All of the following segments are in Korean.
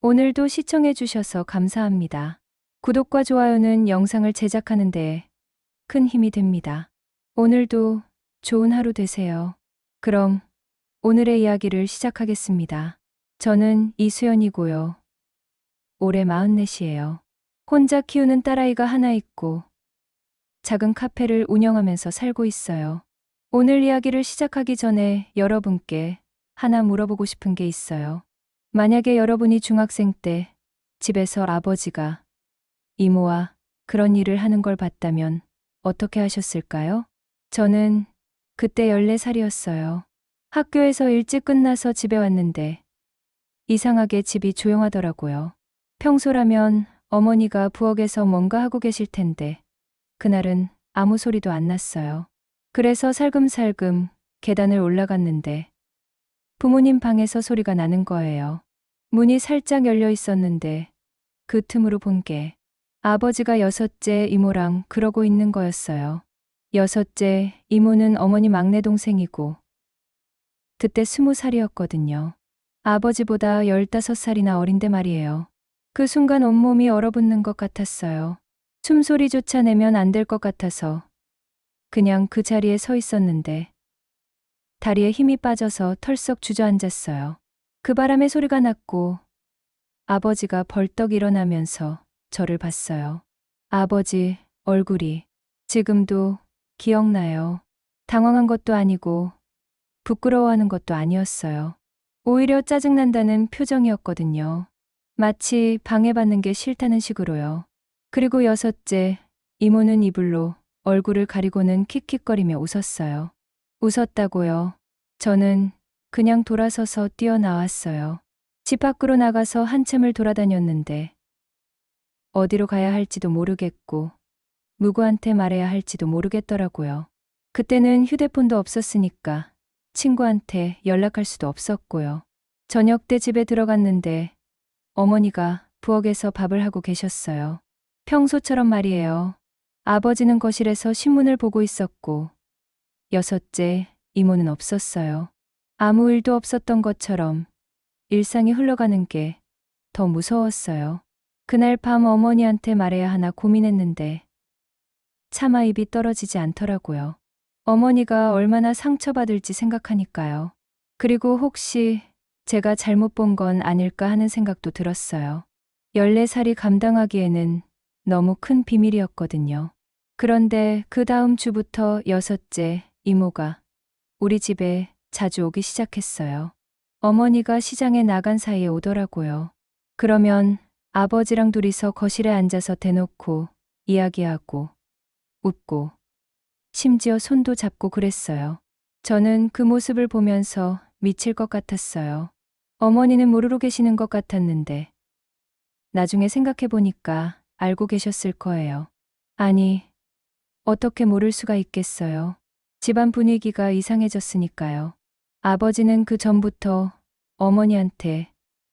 오늘도 시청해주셔서 감사합니다. 구독과 좋아요는 영상을 제작하는 데 큰 힘이 됩니다. 오늘도 좋은 하루 되세요. 그럼 오늘의 이야기를 시작하겠습니다. 저는 이수연이고요. 올해 44이에요. 혼자 키우는 딸아이가 하나 있고 작은 카페를 운영하면서 살고 있어요. 오늘 이야기를 시작하기 전에 여러분께 하나 물어보고 싶은 게 있어요. 만약에 여러분이 중학생 때 집에서 아버지가 이모와 그런 일을 하는 걸 봤다면 어떻게 하셨을까요? 저는 그때 14살이었어요. 학교에서 일찍 끝나서 집에 왔는데 이상하게 집이 조용하더라고요. 평소라면 어머니가 부엌에서 뭔가 하고 계실 텐데 그날은 아무 소리도 안 났어요. 그래서 살금살금 계단을 올라갔는데 부모님 방에서 소리가 나는 거예요. 문이 살짝 열려 있었는데 그 틈으로 본 게 아버지가 여섯째 이모랑 그러고 있는 거였어요. 여섯째 이모는 어머니 막내 동생이고 그때 20살이었거든요. 아버지보다 15살이나 어린데 말이에요. 그 순간 온몸이 얼어붙는 것 같았어요. 숨소리조차 내면 안 될 것 같아서 그냥 그 자리에 서 있었는데 다리에 힘이 빠져서 털썩 주저앉았어요. 그 바람에 소리가 났고 아버지가 벌떡 일어나면서 저를 봤어요. 아버지 얼굴이 지금도 기억나요. 당황한 것도 아니고 부끄러워하는 것도 아니었어요. 오히려 짜증난다는 표정이었거든요. 마치 방해받는 게 싫다는 식으로요. 그리고 여섯째 이모는 이불로 얼굴을 가리고는 킥킥거리며 웃었어요. 웃었다고요. 저는 그냥 돌아서서 뛰어나왔어요. 집 밖으로 나가서 한참을 돌아다녔는데 어디로 가야 할지도 모르겠고 누구한테 말해야 할지도 모르겠더라고요. 그때는 휴대폰도 없었으니까 친구한테 연락할 수도 없었고요. 저녁 때 집에 들어갔는데 어머니가 부엌에서 밥을 하고 계셨어요. 평소처럼 말이에요. 아버지는 거실에서 신문을 보고 있었고 여섯째 이모는 없었어요. 아무 일도 없었던 것처럼 일상이 흘러가는 게 더 무서웠어요. 그날 밤 어머니한테 말해야 하나 고민했는데 차마 입이 떨어지지 않더라고요. 어머니가 얼마나 상처받을지 생각하니까요. 그리고 혹시 제가 잘못 본 건 아닐까 하는 생각도 들었어요. 14살이 감당하기에는 너무 큰 비밀이었거든요. 그런데 그 다음 주부터 여섯째 이모가 우리 집에 자주 오기 시작했어요. 어머니가 시장에 나간 사이에 오더라고요. 그러면 아버지랑 둘이서 거실에 앉아서 대놓고 이야기하고 웃고 심지어 손도 잡고 그랬어요. 저는 그 모습을 보면서 미칠 것 같았어요. 어머니는 모르고 계시는 것 같았는데 나중에 생각해보니까 알고 계셨을 거예요. 아니, 어떻게 모를 수가 있겠어요. 집안 분위기가 이상해졌으니까요. 아버지는 그 전부터 어머니한테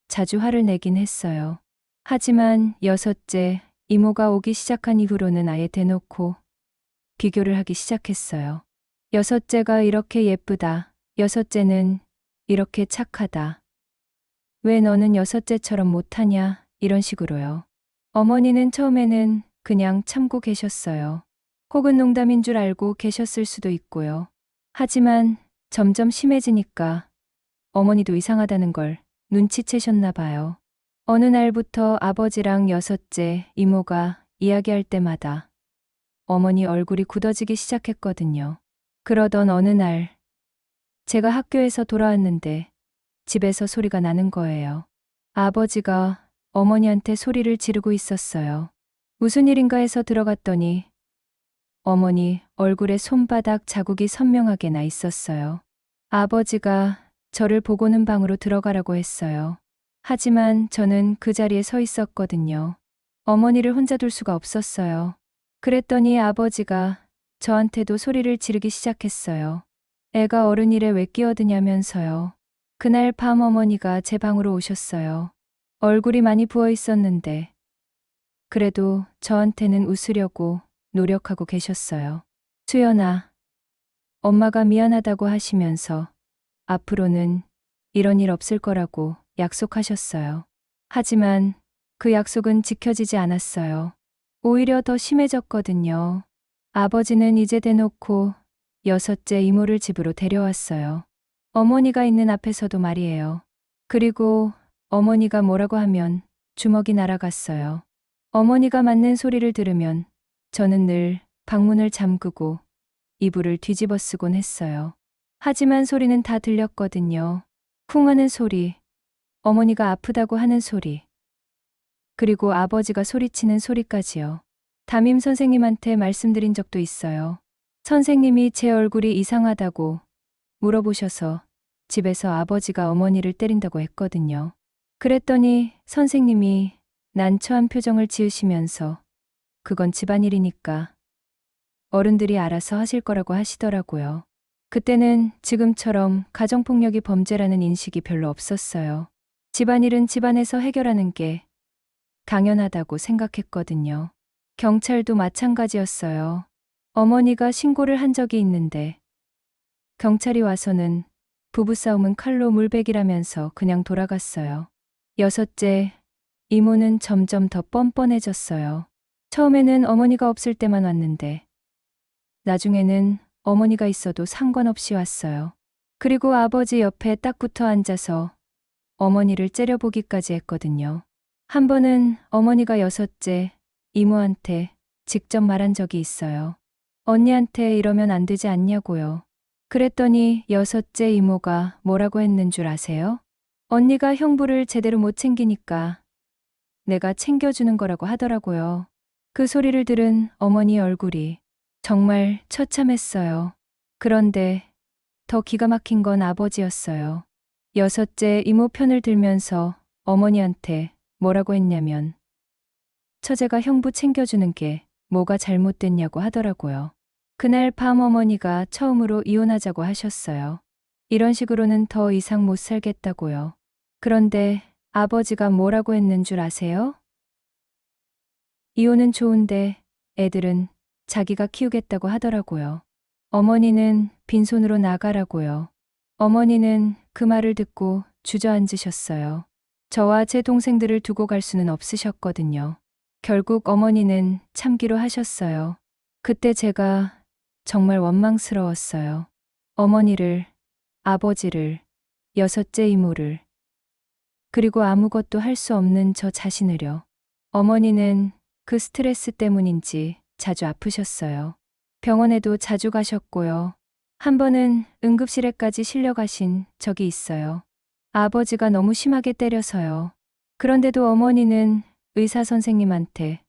자주 화를 내긴 했어요. 하지만 여섯째 이모가 오기 시작한 이후로는 아예 대놓고 비교를 하기 시작했어요. 여섯째가 이렇게 예쁘다. 여섯째는 이렇게 착하다. 왜 너는 여섯째처럼 못하냐? 이런 식으로요. 어머니는 처음에는 그냥 참고 계셨어요. 혹은 농담인 줄 알고 계셨을 수도 있고요. 하지만 점점 심해지니까 어머니도 이상하다는 걸 눈치채셨나 봐요. 어느 날부터 아버지랑 여섯째 이모가 이야기할 때마다 어머니 얼굴이 굳어지기 시작했거든요. 그러던 어느 날 제가 학교에서 돌아왔는데 집에서 소리가 나는 거예요. 아버지가 어머니한테 소리를 지르고 있었어요. 무슨 일인가 해서 들어갔더니 어머니 얼굴에 손바닥 자국이 선명하게 나 있었어요. 아버지가 저를 보고는 방으로 들어가라고 했어요. 하지만 저는 그 자리에 서 있었거든요. 어머니를 혼자 둘 수가 없었어요. 그랬더니 아버지가 저한테도 소리를 지르기 시작했어요. 애가 어른 일에 왜 끼어드냐면서요. 그날 밤 어머니가 제 방으로 오셨어요. 얼굴이 많이 부어 있었는데 그래도 저한테는 웃으려고 노력하고 계셨어요. 수연아, 엄마가 미안하다고 하시면서 앞으로는 이런 일 없을 거라고 약속하셨어요. 하지만 그 약속은 지켜지지 않았어요. 오히려 더 심해졌거든요. 아버지는 이제 대놓고 여섯째 이모를 집으로 데려왔어요. 어머니가 있는 앞에서도 말이에요. 그리고 어머니가 뭐라고 하면 주먹이 날아갔어요. 어머니가 맞는 소리를 들으면 저는 늘 방문을 잠그고 이불을 뒤집어 쓰곤 했어요. 하지만 소리는 다 들렸거든요. 쿵 하는 소리, 어머니가 아프다고 하는 소리, 그리고 아버지가 소리치는 소리까지요. 담임 선생님한테 말씀드린 적도 있어요. 선생님이 제 얼굴이 이상하다고 물어보셔서 집에서 아버지가 어머니를 때린다고 했거든요. 그랬더니 선생님이 난처한 표정을 지으시면서 그건 집안일이니까 어른들이 알아서 하실 거라고 하시더라고요. 그때는 지금처럼 가정폭력이 범죄라는 인식이 별로 없었어요. 집안일은 집안에서 해결하는 게 당연하다고 생각했거든요. 경찰도 마찬가지였어요. 어머니가 신고를 한 적이 있는데 경찰이 와서는 부부싸움은 칼로 물베기라면서 그냥 돌아갔어요. 여섯째, 이모는 점점 더 뻔뻔해졌어요. 처음에는 어머니가 없을 때만 왔는데 나중에는 어머니가 있어도 상관없이 왔어요. 그리고 아버지 옆에 딱 붙어 앉아서 어머니를 째려보기까지 했거든요. 한 번은 어머니가 여섯째 이모한테 직접 말한 적이 있어요. 언니한테 이러면 안 되지 않냐고요. 그랬더니 여섯째 이모가 뭐라고 했는 줄 아세요? 언니가 형부를 제대로 못 챙기니까 내가 챙겨주는 거라고 하더라고요. 그 소리를 들은 어머니 얼굴이 정말 처참했어요. 그런데 더 기가 막힌 건 아버지였어요. 여섯째 이모 편을 들면서 어머니한테 뭐라고 했냐면 처제가 형부 챙겨주는 게 뭐가 잘못됐냐고 하더라고요. 그날 밤 어머니가 처음으로 이혼하자고 하셨어요. 이런 식으로는 더 이상 못 살겠다고요. 그런데 아버지가 뭐라고 했는 줄 아세요? 이혼은 좋은데 애들은 자기가 키우겠다고 하더라고요. 어머니는 빈손으로 나가라고요. 어머니는 그 말을 듣고 주저앉으셨어요. 저와 제 동생들을 두고 갈 수는 없으셨거든요. 결국 어머니는 참기로 하셨어요. 그때 제가 정말 원망스러웠어요. 어머니를, 아버지를, 여섯째 이모를, 그리고 아무것도 할 수 없는 저 자신을요. 어머니는 그 스트레스 때문인지 자주 아프셨어요. 병원에도 자주 가셨고요. 한 번은 응급실에까지 실려가신 적이 있어요. 아버지가 너무 심하게 때려서요. 그런데도 어머니는 의사 선생님한테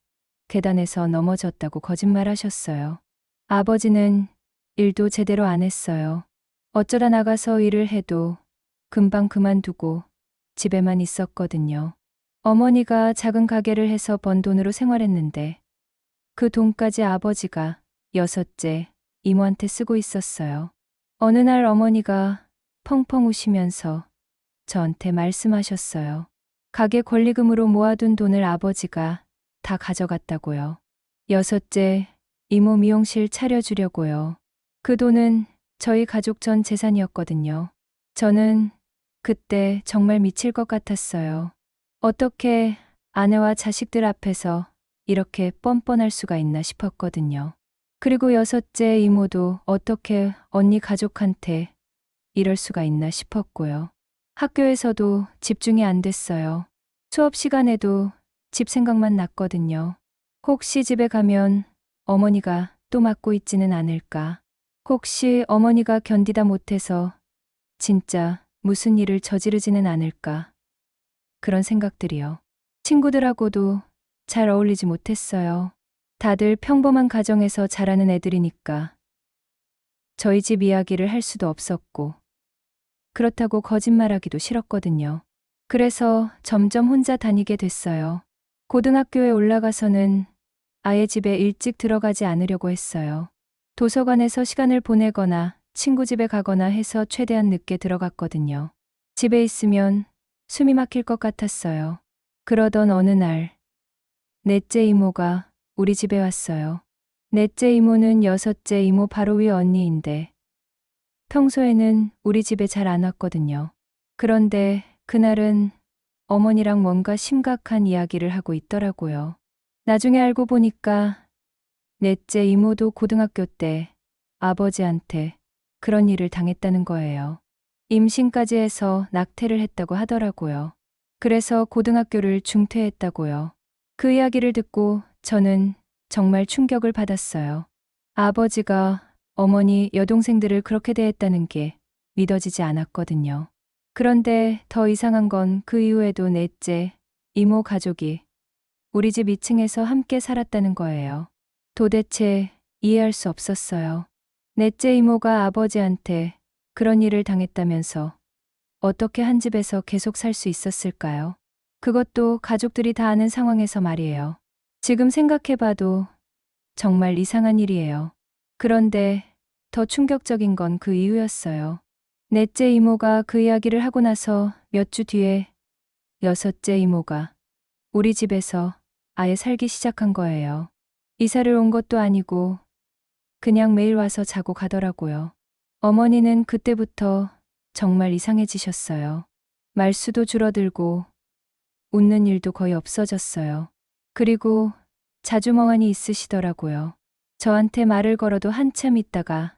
계단에서 넘어졌다고 거짓말하셨어요. 아버지는 일도 제대로 안 했어요. 어쩌다 나가서 일을 해도 금방 그만두고 집에만 있었거든요. 어머니가 작은 가게를 해서 번 돈으로 생활했는데 그 돈까지 아버지가 여섯째 이모한테 쓰고 있었어요. 어느 날 어머니가 펑펑 우시면서 저한테 말씀하셨어요. 가게 권리금으로 모아둔 돈을 아버지가 다 가져갔다고요. 여섯째 이모 미용실 차려주려고요. 그 돈은 저희 가족 전 재산이었거든요. 저는 그때 정말 미칠 것 같았어요. 어떻게 아내와 자식들 앞에서 이렇게 뻔뻔할 수가 있나 싶었거든요. 그리고 여섯째 이모도 어떻게 언니 가족한테 이럴 수가 있나 싶었고요. 학교에서도 집중이 안 됐어요. 수업 시간에도 집 생각만 났거든요. 혹시 집에 가면 어머니가 또 맞고 있지는 않을까? 혹시 어머니가 견디다 못해서 진짜 무슨 일을 저지르지는 않을까? 그런 생각들이요. 친구들하고도 잘 어울리지 못했어요. 다들 평범한 가정에서 자라는 애들이니까 저희 집 이야기를 할 수도 없었고 그렇다고 거짓말하기도 싫었거든요. 그래서 점점 혼자 다니게 됐어요. 고등학교에 올라가서는 아예 집에 일찍 들어가지 않으려고 했어요. 도서관에서 시간을 보내거나 친구 집에 가거나 해서 최대한 늦게 들어갔거든요. 집에 있으면 숨이 막힐 것 같았어요. 그러던 어느 날 넷째 이모가 우리 집에 왔어요. 넷째 이모는 여섯째 이모 바로 위 언니인데 평소에는 우리 집에 잘 안 왔거든요. 그런데 그날은 어머니랑 뭔가 심각한 이야기를 하고 있더라고요. 나중에 알고 보니까 넷째 이모도 고등학교 때 아버지한테 그런 일을 당했다는 거예요. 임신까지 해서 낙태를 했다고 하더라고요. 그래서 고등학교를 중퇴했다고요. 그 이야기를 듣고 저는 정말 충격을 받았어요. 아버지가 어머니 여동생들을 그렇게 대했다는 게 믿어지지 않았거든요. 그런데 더 이상한 건 그 이후에도 넷째 이모 가족이 우리 집 2층에서 함께 살았다는 거예요. 도대체 이해할 수 없었어요. 넷째 이모가 아버지한테 그런 일을 당했다면서 어떻게 한 집에서 계속 살 수 있었을까요? 그것도 가족들이 다 아는 상황에서 말이에요. 지금 생각해봐도 정말 이상한 일이에요. 그런데 더 충격적인 건 그 이유였어요. 넷째 이모가 그 이야기를 하고 나서 몇 주 뒤에 여섯째 이모가 우리 집에서 아예 살기 시작한 거예요. 이사를 온 것도 아니고 그냥 매일 와서 자고 가더라고요. 어머니는 그때부터 정말 이상해지셨어요. 말수도 줄어들고 웃는 일도 거의 없어졌어요. 그리고 자주 멍하니 있으시더라고요. 저한테 말을 걸어도 한참 있다가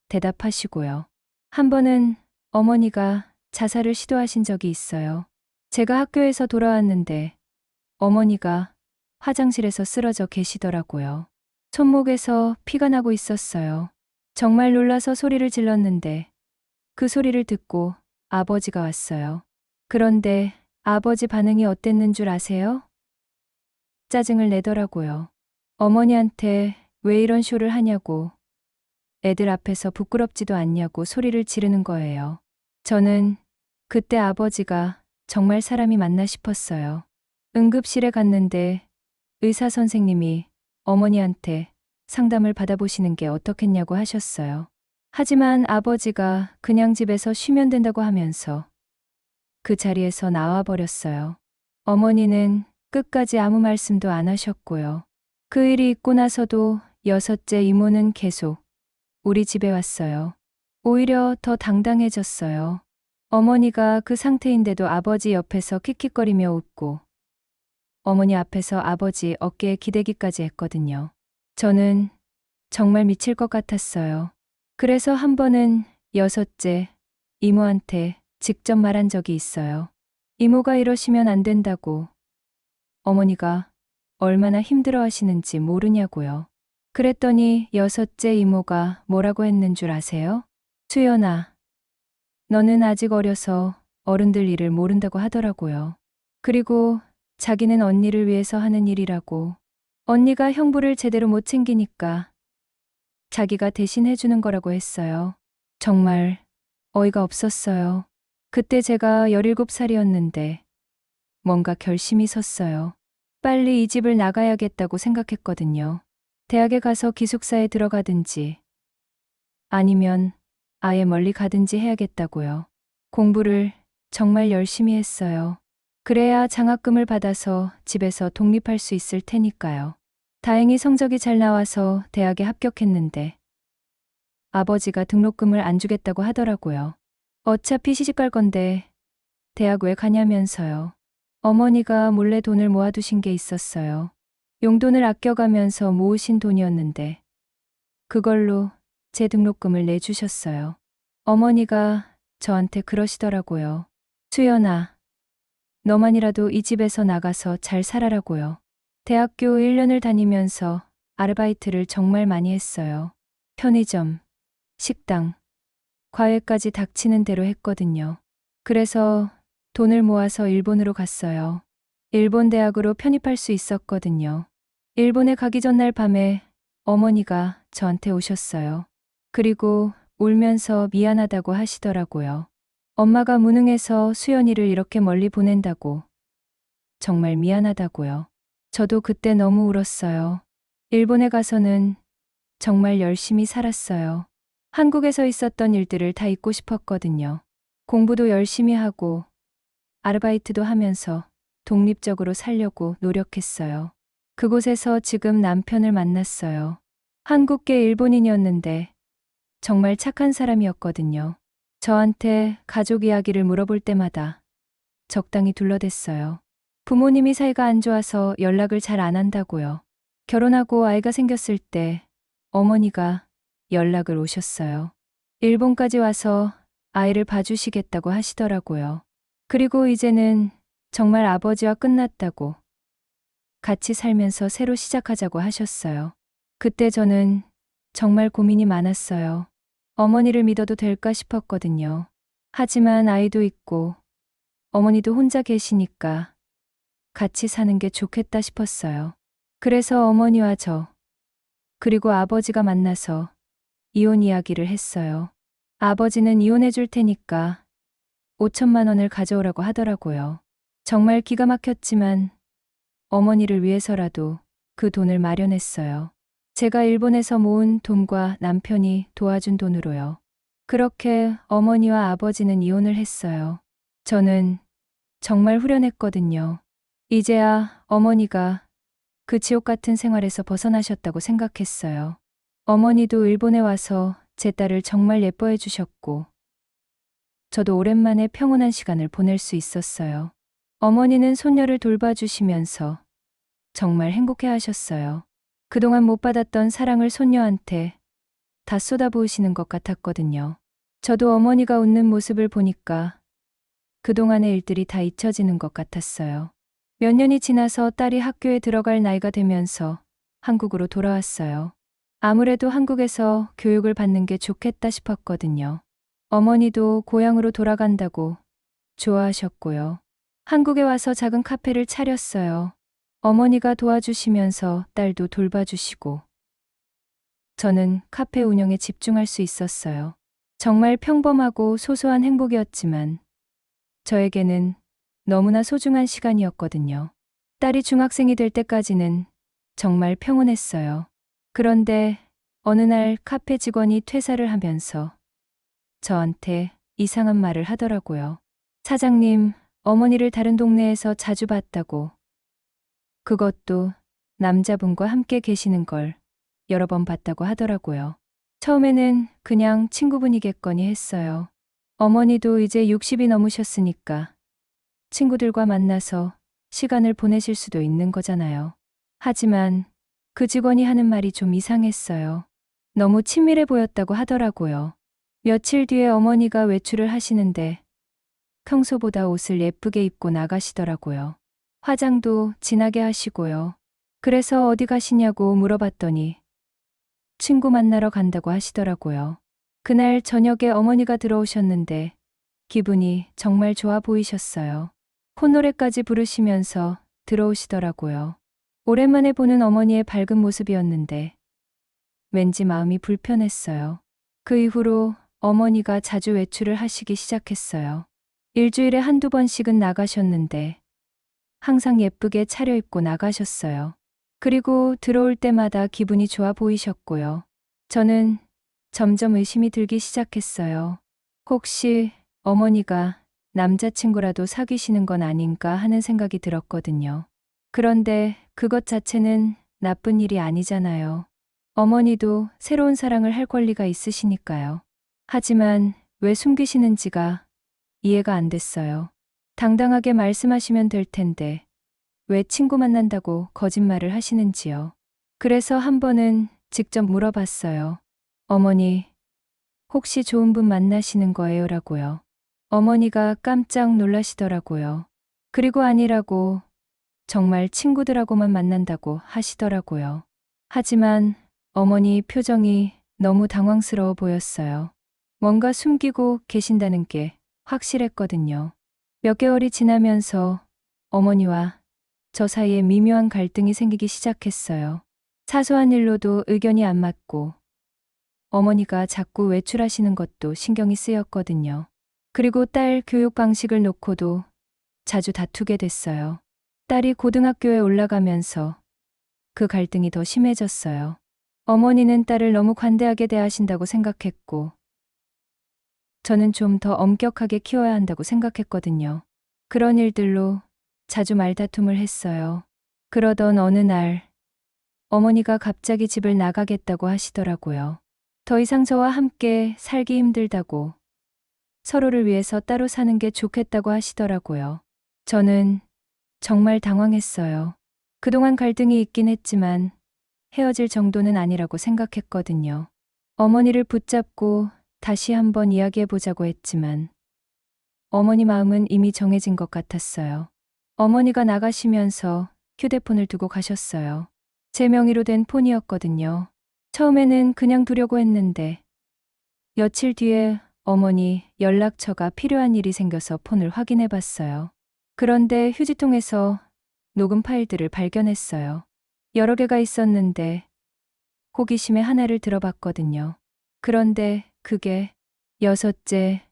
대답하시고요. 한 번은 어머니가 자살을 시도하신 적이 있어요. 제가 학교에서 돌아왔는데 어머니가 화장실에서 쓰러져 계시더라고요. 손목에서 피가 나고 있었어요. 정말 놀라서 소리를 질렀는데 그 소리를 듣고 아버지가 왔어요. 그런데 아버지 반응이 어땠는 줄 아세요? 짜증을 내더라고요. 어머니한테 왜 이런 쇼를 하냐고, 애들 앞에서 부끄럽지도 않냐고 소리를 지르는 거예요. 저는 그때 아버지가 정말 사람이 맞나 싶었어요. 응급실에 갔는데 의사 선생님이 어머니한테 상담을 받아보시는 게 어떻겠냐고 하셨어요. 하지만 아버지가 그냥 집에서 쉬면 된다고 하면서 그 자리에서 나와 버렸어요. 어머니는 끝까지 아무 말씀도 안 하셨고요. 그 일이 있고 나서도 여섯째 이모는 계속 우리 집에 왔어요. 오히려 더 당당해졌어요. 어머니가 그 상태인데도 아버지 옆에서 킥킥거리며 웃고 어머니 앞에서 아버지 어깨에 기대기까지 했거든요. 저는 정말 미칠 것 같았어요. 그래서 한 번은 여섯째 이모한테 직접 말한 적이 있어요. 이모가 이러시면 안 된다고. 어머니가 얼마나 힘들어 하시는지 모르냐고요. 그랬더니 여섯째 이모가 뭐라고 했는 줄 아세요? 수연아, 너는 아직 어려서 어른들 일을 모른다고 하더라고요. 그리고 자기는 언니를 위해서 하는 일이라고. 언니가 형부를 제대로 못 챙기니까 자기가 대신 해주는 거라고 했어요. 정말 어이가 없었어요. 그때 제가 17살이었는데 뭔가 결심이 섰어요. 빨리 이 집을 나가야겠다고 생각했거든요. 대학에 가서 기숙사에 들어가든지 아니면 아예 멀리 가든지 해야겠다고요. 공부를 정말 열심히 했어요. 그래야 장학금을 받아서 집에서 독립할 수 있을 테니까요. 다행히 성적이 잘 나와서 대학에 합격했는데 아버지가 등록금을 안 주겠다고 하더라고요. 어차피 시집갈 건데 대학 왜 가냐면서요. 어머니가 몰래 돈을 모아두신 게 있었어요. 용돈을 아껴가면서 모으신 돈이었는데 그걸로 제 등록금을 내주셨어요. 어머니가 저한테 그러시더라고요. 수연아, 너만이라도 이 집에서 나가서 잘 살아라고요. 대학교 1년을 다니면서 아르바이트를 정말 많이 했어요. 편의점, 식당, 과외까지 닥치는 대로 했거든요. 그래서 돈을 모아서 일본으로 갔어요. 일본 대학으로 편입할 수 있었거든요. 일본에 가기 전날 밤에 어머니가 저한테 오셨어요. 그리고 울면서 미안하다고 하시더라고요. 엄마가 무능해서 수연이를 이렇게 멀리 보낸다고. 정말 미안하다고요. 저도 그때 너무 울었어요. 일본에 가서는 정말 열심히 살았어요. 한국에서 있었던 일들을 다 잊고 싶었거든요. 공부도 열심히 하고 아르바이트도 하면서 독립적으로 살려고 노력했어요. 그곳에서 지금 남편을 만났어요. 한국계 일본인이었는데 정말 착한 사람이었거든요. 저한테 가족 이야기를 물어볼 때마다 적당히 둘러댔어요. 부모님이 사이가 안 좋아서 연락을 잘 안 한다고요. 결혼하고 아이가 생겼을 때 어머니가 연락을 오셨어요. 일본까지 와서 아이를 봐주시겠다고 하시더라고요. 그리고 이제는 정말 아버지와 끝났다고 같이 살면서 새로 시작하자고 하셨어요. 그때 저는 정말 고민이 많았어요. 어머니를 믿어도 될까 싶었거든요. 하지만 아이도 있고 어머니도 혼자 계시니까 같이 사는 게 좋겠다 싶었어요. 그래서 어머니와 저, 그리고 아버지가 만나서 이혼 이야기를 했어요. 아버지는 이혼해 줄 테니까 5천만 원을 가져오라고 하더라고요. 정말 기가 막혔지만 어머니를 위해서라도 그 돈을 마련했어요. 제가 일본에서 모은 돈과 남편이 도와준 돈으로요. 그렇게 어머니와 아버지는 이혼을 했어요. 저는 정말 후련했거든요. 이제야 어머니가 그 지옥 같은 생활에서 벗어나셨다고 생각했어요. 어머니도 일본에 와서 제 딸을 정말 예뻐해 주셨고, 저도 오랜만에 평온한 시간을 보낼 수 있었어요. 어머니는 손녀를 돌봐주시면서 정말 행복해 하셨어요. 그동안 못 받았던 사랑을 손녀한테 다 쏟아부으시는 것 같았거든요. 저도 어머니가 웃는 모습을 보니까 그동안의 일들이 다 잊혀지는 것 같았어요. 몇 년이 지나서 딸이 학교에 들어갈 나이가 되면서 한국으로 돌아왔어요. 아무래도 한국에서 교육을 받는 게 좋겠다 싶었거든요. 어머니도 고향으로 돌아간다고 좋아하셨고요. 한국에 와서 작은 카페를 차렸어요. 어머니가 도와주시면서 딸도 돌봐주시고, 저는 카페 운영에 집중할 수 있었어요. 정말 평범하고 소소한 행복이었지만 저에게는 너무나 소중한 시간이었거든요. 딸이 중학생이 될 때까지는 정말 평온했어요. 그런데 어느 날 카페 직원이 퇴사를 하면서 저한테 이상한 말을 하더라고요. 사장님, 어머니를 다른 동네에서 자주 봤다고. 그것도 남자분과 함께 계시는 걸 여러 번 봤다고 하더라고요. 처음에는 그냥 친구분이겠거니 했어요. 어머니도 이제 60이 넘으셨으니까 친구들과 만나서 시간을 보내실 수도 있는 거잖아요. 하지만 그 직원이 하는 말이 좀 이상했어요. 너무 친밀해 보였다고 하더라고요. 며칠 뒤에 어머니가 외출을 하시는데 평소보다 옷을 예쁘게 입고 나가시더라고요. 화장도 진하게 하시고요. 그래서 어디 가시냐고 물어봤더니 친구 만나러 간다고 하시더라고요. 그날 저녁에 어머니가 들어오셨는데 기분이 정말 좋아 보이셨어요. 콧노래까지 부르시면서 들어오시더라고요. 오랜만에 보는 어머니의 밝은 모습이었는데 왠지 마음이 불편했어요. 그 이후로 어머니가 자주 외출을 하시기 시작했어요. 일주일에 한두 번씩은 나가셨는데 항상 예쁘게 차려입고 나가셨어요. 그리고 들어올 때마다 기분이 좋아 보이셨고요. 저는 점점 의심이 들기 시작했어요. 혹시 어머니가 남자친구라도 사귀시는 건 아닌가 하는 생각이 들었거든요. 그런데 그것 자체는 나쁜 일이 아니잖아요. 어머니도 새로운 사랑을 할 권리가 있으시니까요. 하지만 왜 숨기시는지가 이해가 안 됐어요. 당당하게 말씀하시면 될 텐데 왜 친구 만난다고 거짓말을 하시는지요. 그래서 한 번은 직접 물어봤어요. 어머니, 혹시 좋은 분 만나시는 거예요? 라고요. 어머니가 깜짝 놀라시더라고요. 그리고 아니라고 정말 친구들하고만 만난다고 하시더라고요. 하지만 어머니 표정이 너무 당황스러워 보였어요. 뭔가 숨기고 계신다는 게 확실했거든요. 몇 개월이 지나면서 어머니와 저 사이에 미묘한 갈등이 생기기 시작했어요. 사소한 일로도 의견이 안 맞고 어머니가 자꾸 외출하시는 것도 신경이 쓰였거든요. 그리고 딸 교육 방식을 놓고도 자주 다투게 됐어요. 딸이 고등학교에 올라가면서 그 갈등이 더 심해졌어요. 어머니는 딸을 너무 관대하게 대하신다고 생각했고 저는 좀 더 엄격하게 키워야 한다고 생각했거든요. 그런 일들로 자주 말다툼을 했어요. 그러던 어느 날 어머니가 갑자기 집을 나가겠다고 하시더라고요. 더 이상 저와 함께 살기 힘들다고 서로를 위해서 따로 사는 게 좋겠다고 하시더라고요. 저는 정말 당황했어요. 그동안 갈등이 있긴 했지만 헤어질 정도는 아니라고 생각했거든요. 어머니를 붙잡고 다시 한번 이야기해보자고 했지만 어머니 마음은 이미 정해진 것 같았어요. 어머니가 나가시면서 휴대폰을 두고 가셨어요. 제 명의로 된 폰이었거든요. 처음에는 그냥 두려고 했는데 며칠 뒤에 어머니 연락처가 필요한 일이 생겨서 폰을 확인해 봤어요. 그런데 휴지통에서 녹음 파일들을 발견했어요. 여러 개가 있었는데 호기심에 하나를 들어봤거든요. 그런데 그게 여섯째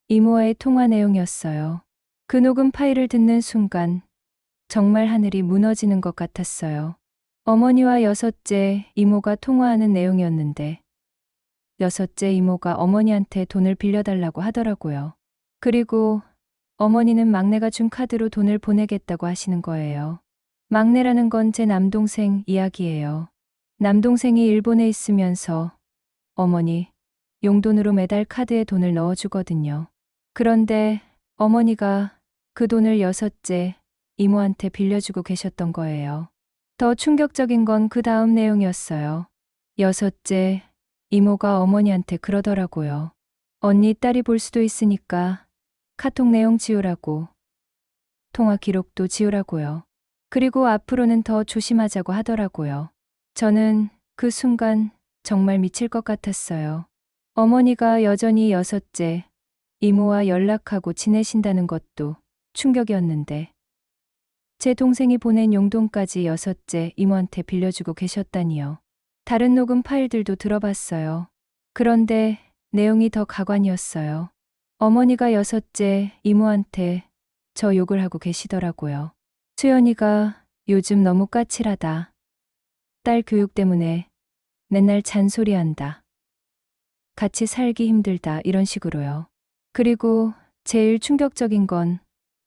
이모와의 통화 내용이었어요. 그 녹음 파일을 듣는 순간 정말 하늘이 무너지는 것 같았어요. 어머니와 여섯째 이모가 통화하는 내용이었는데 여섯째 이모가 어머니한테 돈을 빌려달라고 하더라고요. 그리고 어머니는 막내가 준 카드로 돈을 보내겠다고 하시는 거예요. 막내라는 건 제 남동생 이야기예요. 남동생이 일본에 있으면서 어머니 용돈으로 매달 카드에 돈을 넣어주거든요. 그런데 어머니가 그 돈을 여섯째 이모한테 빌려주고 계셨던 거예요. 더 충격적인 건 그 다음 내용이었어요. 여섯째 이모가 어머니한테 그러더라고요. 언니 딸이 볼 수도 있으니까 카톡 내용 지우라고, 통화 기록도 지우라고요. 그리고 앞으로는 더 조심하자고 하더라고요. 저는 그 순간 정말 미칠 것 같았어요. 어머니가 여전히 여섯째 이모와 연락하고 지내신다는 것도 충격이었는데 제 동생이 보낸 용돈까지 여섯째 이모한테 빌려주고 계셨다니요. 다른 녹음 파일들도 들어봤어요. 그런데 내용이 더 가관이었어요. 어머니가 여섯째 이모한테 저 욕을 하고 계시더라고요. 수연이가 요즘 너무 까칠하다. 딸 교육 때문에 맨날 잔소리한다. 같이 살기 힘들다 이런 식으로요. 그리고 제일 충격적인 건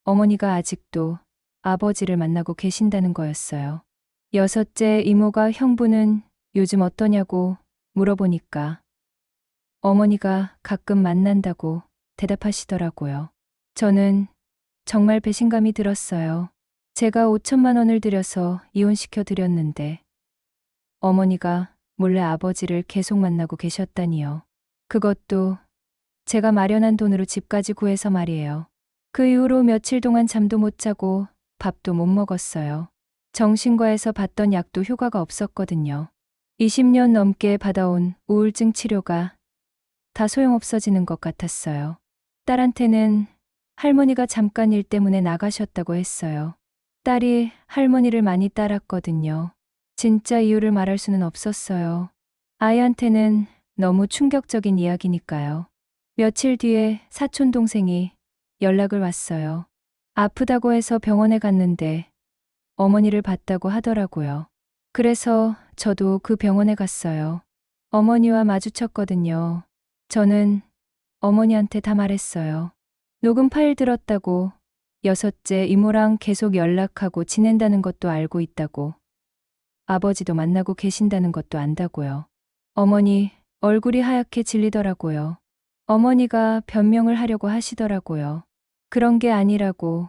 어머니가 아직도 아버지를 만나고 계신다는 거였어요. 여섯째 이모가 형부는 요즘 어떠냐고 물어보니까 어머니가 가끔 만난다고 대답하시더라고요. 저는 정말 배신감이 들었어요. 제가 5천만 원을 들여서 이혼시켜 드렸는데 어머니가 몰래 아버지를 계속 만나고 계셨다니요. 그것도 제가 마련한 돈으로 집까지 구해서 말이에요. 그 이후로 며칠 동안 잠도 못 자고 밥도 못 먹었어요. 정신과에서 받던 약도 효과가 없었거든요. 20년 넘게 받아온 우울증 치료가 다 소용없어지는 것 같았어요. 딸한테는 할머니가 잠깐 일 때문에 나가셨다고 했어요. 딸이 할머니를 많이 따랐거든요. 진짜 이유를 말할 수는 없었어요. 아이한테는 너무 충격적인 이야기니까요. 며칠 뒤에 사촌 동생이 연락을 왔어요. 아프다고 해서 병원에 갔는데 어머니를 봤다고 하더라고요. 그래서 저도 그 병원에 갔어요. 어머니와 마주쳤거든요. 저는 어머니한테 다 말했어요. 녹음 파일 들었다고, 여섯째 이모랑 계속 연락하고 지낸다는 것도 알고 있다고, 아버지도 만나고 계신다는 것도 안다고요. 어머니 얼굴이 하얗게 질리더라고요. 어머니가 변명을 하려고 하시더라고요. 그런 게 아니라고,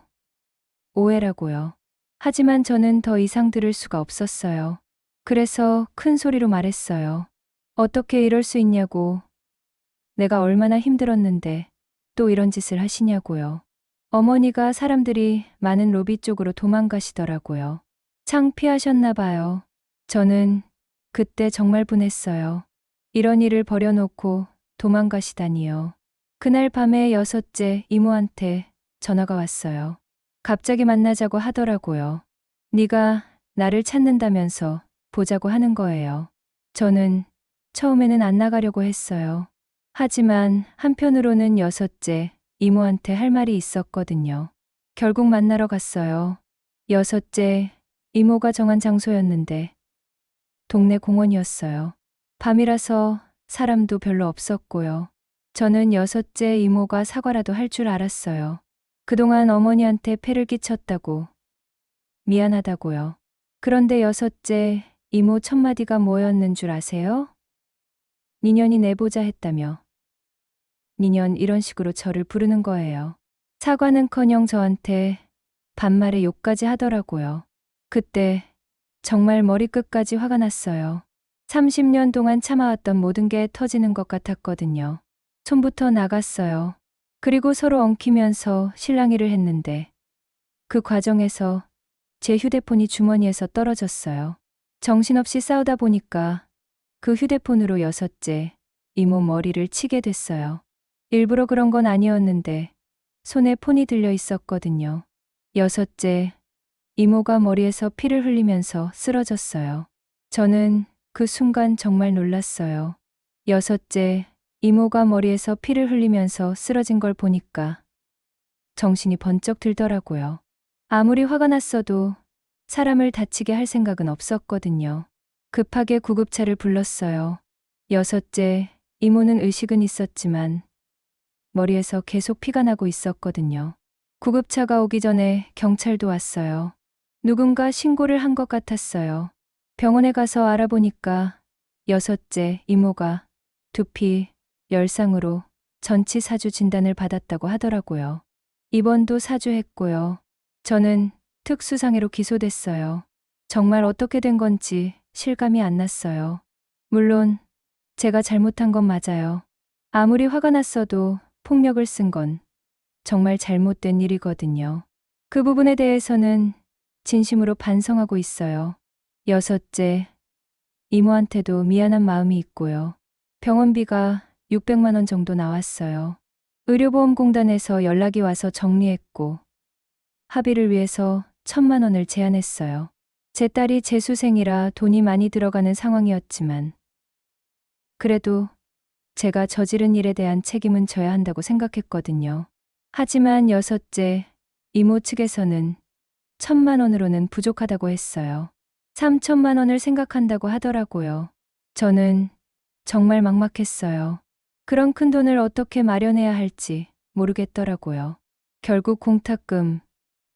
오해라고요. 하지만 저는 더 이상 들을 수가 없었어요. 그래서 큰 소리로 말했어요. 어떻게 이럴 수 있냐고. 내가 얼마나 힘들었는데 또 이런 짓을 하시냐고요. 어머니가 사람들이 많은 로비 쪽으로 도망가시더라고요. 창피하셨나 봐요. 저는 그때 정말 분했어요. 이런 일을 버려놓고 도망가시다니요. 그날 밤에 여섯째 이모한테 전화가 왔어요. 갑자기 만나자고 하더라고요. 네가 나를 찾는다면서 보자고 하는 거예요. 저는 처음에는 안 나가려고 했어요. 하지만 한편으로는 여섯째 이모한테 할 말이 있었거든요. 결국 만나러 갔어요. 여섯째 이모가 정한 장소였는데 동네 공원이었어요. 밤이라서 사람도 별로 없었고요. 저는 여섯째 이모가 사과라도 할 줄 알았어요. 그동안 어머니한테 폐를 끼쳤다고, 미안하다고요. 그런데 여섯째 이모 첫마디가 뭐였는 줄 아세요? 니년이 내보자 했다며. 니년 이런 식으로 저를 부르는 거예요. 사과는커녕 저한테 반말에 욕까지 하더라고요. 그때 정말 머리끝까지 화가 났어요. 30년 동안 참아왔던 모든 게 터지는 것 같았거든요. 손부터 나갔어요. 그리고 서로 엉키면서 실랑이를 했는데 그 과정에서 제 휴대폰이 주머니에서 떨어졌어요. 정신없이 싸우다 보니까 그 휴대폰으로 여섯째 이모 머리를 치게 됐어요. 일부러 그런 건 아니었는데 손에 폰이 들려 있었거든요. 여섯째 이모가 머리에서 피를 흘리면서 쓰러졌어요. 저는 그 순간 정말 놀랐어요. 여섯째 이모가 머리에서 피를 흘리면서 쓰러진 걸 보니까 정신이 번쩍 들더라고요. 아무리 화가 났어도 사람을 다치게 할 생각은 없었거든요. 급하게 구급차를 불렀어요. 여섯째 이모는 의식은 있었지만 머리에서 계속 피가 나고 있었거든요. 구급차가 오기 전에 경찰도 왔어요. 누군가 신고를 한 것 같았어요. 병원에 가서 알아보니까 여섯째 이모가 두피, 열상으로 전치 사주 진단을 받았다고 하더라고요. 입원도 사주했고요. 저는 특수상해로 기소됐어요. 정말 어떻게 된 건지 실감이 안 났어요. 물론 제가 잘못한 건 맞아요. 아무리 화가 났어도 폭력을 쓴 건 정말 잘못된 일이거든요. 그 부분에 대해서는 진심으로 반성하고 있어요. 여섯째, 이모한테도 미안한 마음이 있고요. 병원비가 600만 원 정도 나왔어요. 의료보험공단에서 연락이 와서 정리했고 합의를 위해서 1000만 원을 제안했어요. 제 딸이 재수생이라 돈이 많이 들어가는 상황이었지만 그래도 제가 저지른 일에 대한 책임은 져야 한다고 생각했거든요. 하지만 여섯째, 이모 측에서는 1000만 원으로는 부족하다고 했어요. 3000만 원을 생각한다고 하더라고요. 저는 정말 막막했어요. 그런 큰 돈을 어떻게 마련해야 할지 모르겠더라고요. 결국 공탁금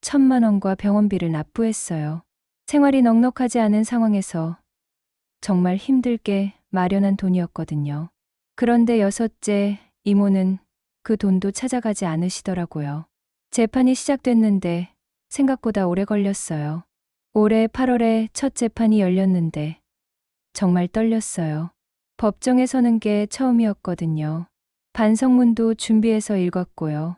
1000만 원과 병원비를 납부했어요. 생활이 넉넉하지 않은 상황에서 정말 힘들게 마련한 돈이었거든요. 그런데 여섯째 이모는 그 돈도 찾아가지 않으시더라고요. 재판이 시작됐는데 생각보다 오래 걸렸어요. 올해 8월에 첫 재판이 열렸는데 정말 떨렸어요. 법정에 서는 게 처음이었거든요. 반성문도 준비해서 읽었고요.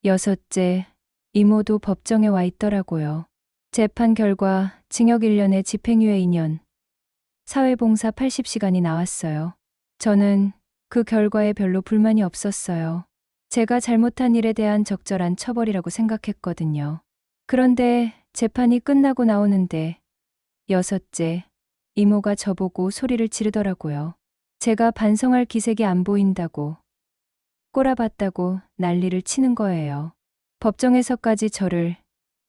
여섯째 이모도 법정에 와 있더라고요. 재판 결과 징역 1년에 집행유예 2년, 사회봉사 80시간이 나왔어요. 저는 그 결과에 별로 불만이 없었어요. 제가 잘못한 일에 대한 적절한 처벌이라고 생각했거든요. 그런데 재판이 끝나고 나오는데 여섯째 이모가 저보고 소리를 지르더라고요. 제가 반성할 기색이 안 보인다고, 꼬라봤다고 난리를 치는 거예요. 법정에서까지 저를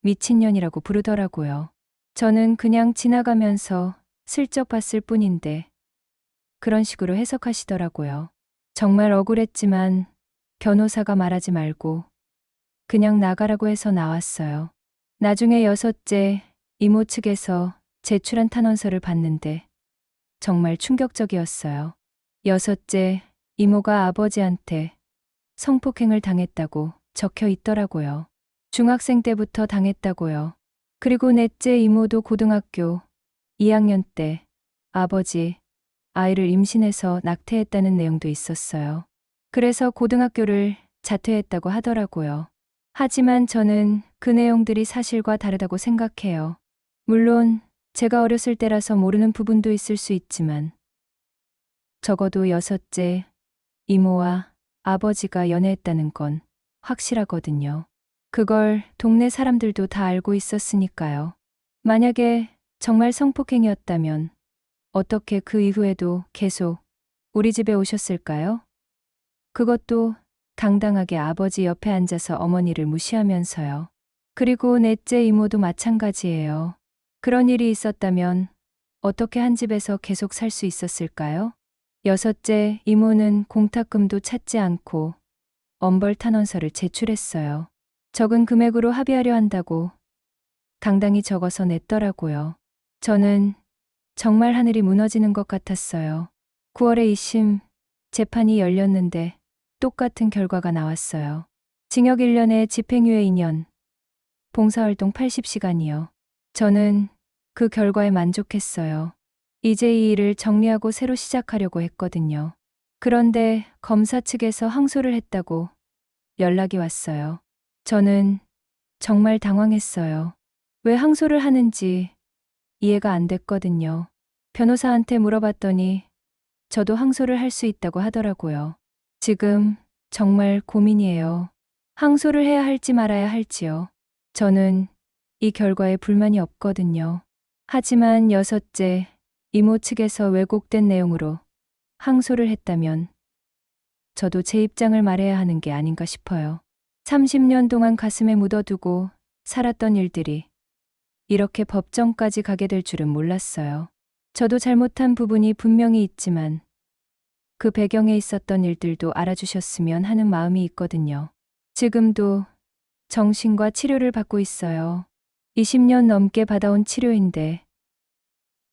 미친년이라고 부르더라고요. 저는 그냥 지나가면서 슬쩍 봤을 뿐인데 그런 식으로 해석하시더라고요. 정말 억울했지만 변호사가 말하지 말고 그냥 나가라고 해서 나왔어요. 나중에 여섯째 이모 측에서 제출한 탄원서를 봤는데 정말 충격적이었어요. 여섯째 이모가 아버지한테 성폭행을 당했다고 적혀 있더라고요. 중학생 때부터 당했다고요. 그리고 넷째 이모도 고등학교 2학년 때 아버지 아이를 임신해서 낙태했다는 내용도 있었어요. 그래서 고등학교를 자퇴했다고 하더라고요. 하지만 저는 그 내용들이 사실과 다르다고 생각해요. 물론 제가 어렸을 때라서 모르는 부분도 있을 수 있지만 적어도 여섯째 이모와 아버지가 연애했다는 건 확실하거든요. 그걸 동네 사람들도 다 알고 있었으니까요. 만약에 정말 성폭행이었다면 어떻게 그 이후에도 계속 우리 집에 오셨을까요? 그것도 당당하게 아버지 옆에 앉아서 어머니를 무시하면서요. 그리고 넷째 이모도 마찬가지예요. 그런 일이 있었다면 어떻게 한 집에서 계속 살 수 있었을까요? 여섯째 이모는 공탁금도 찾지 않고 엄벌 탄원서를 제출했어요. 적은 금액으로 합의하려 한다고 당당히 적어서 냈더라고요. 저는 정말 하늘이 무너지는 것 같았어요. 9월에 2심 재판이 열렸는데 똑같은 결과가 나왔어요. 징역 1년에 집행유예 2년, 봉사활동 80시간이요. 저는 그 결과에 만족했어요. 이제 이 일을 정리하고 새로 시작하려고 했거든요. 그런데 검사 측에서 항소를 했다고 연락이 왔어요. 저는 정말 당황했어요. 왜 항소를 하는지 이해가 안 됐거든요. 변호사한테 물어봤더니 저도 항소를 할 수 있다고 하더라고요. 지금 정말 고민이에요. 항소를 해야 할지 말아야 할지요. 저는 이 결과에 불만이 없거든요. 하지만 여섯째 이모 측에서 왜곡된 내용으로 항소를 했다면 저도 제 입장을 말해야 하는 게 아닌가 싶어요. 30년 동안 가슴에 묻어두고 살았던 일들이 이렇게 법정까지 가게 될 줄은 몰랐어요. 저도 잘못한 부분이 분명히 있지만 그 배경에 있었던 일들도 알아주셨으면 하는 마음이 있거든요. 지금도 정신과 치료를 받고 있어요. 20년 넘게 받아온 치료인데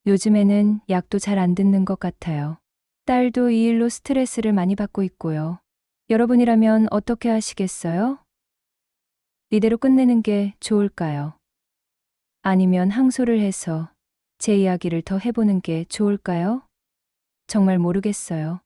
요즘에는 약도 잘 안 듣는 것 같아요. 딸도 이 일로 스트레스를 많이 받고 있고요. 여러분이라면 어떻게 하시겠어요? 이대로 끝내는 게 좋을까요? 아니면 항소를 해서 제 이야기를 더 해보는 게 좋을까요? 정말 모르겠어요.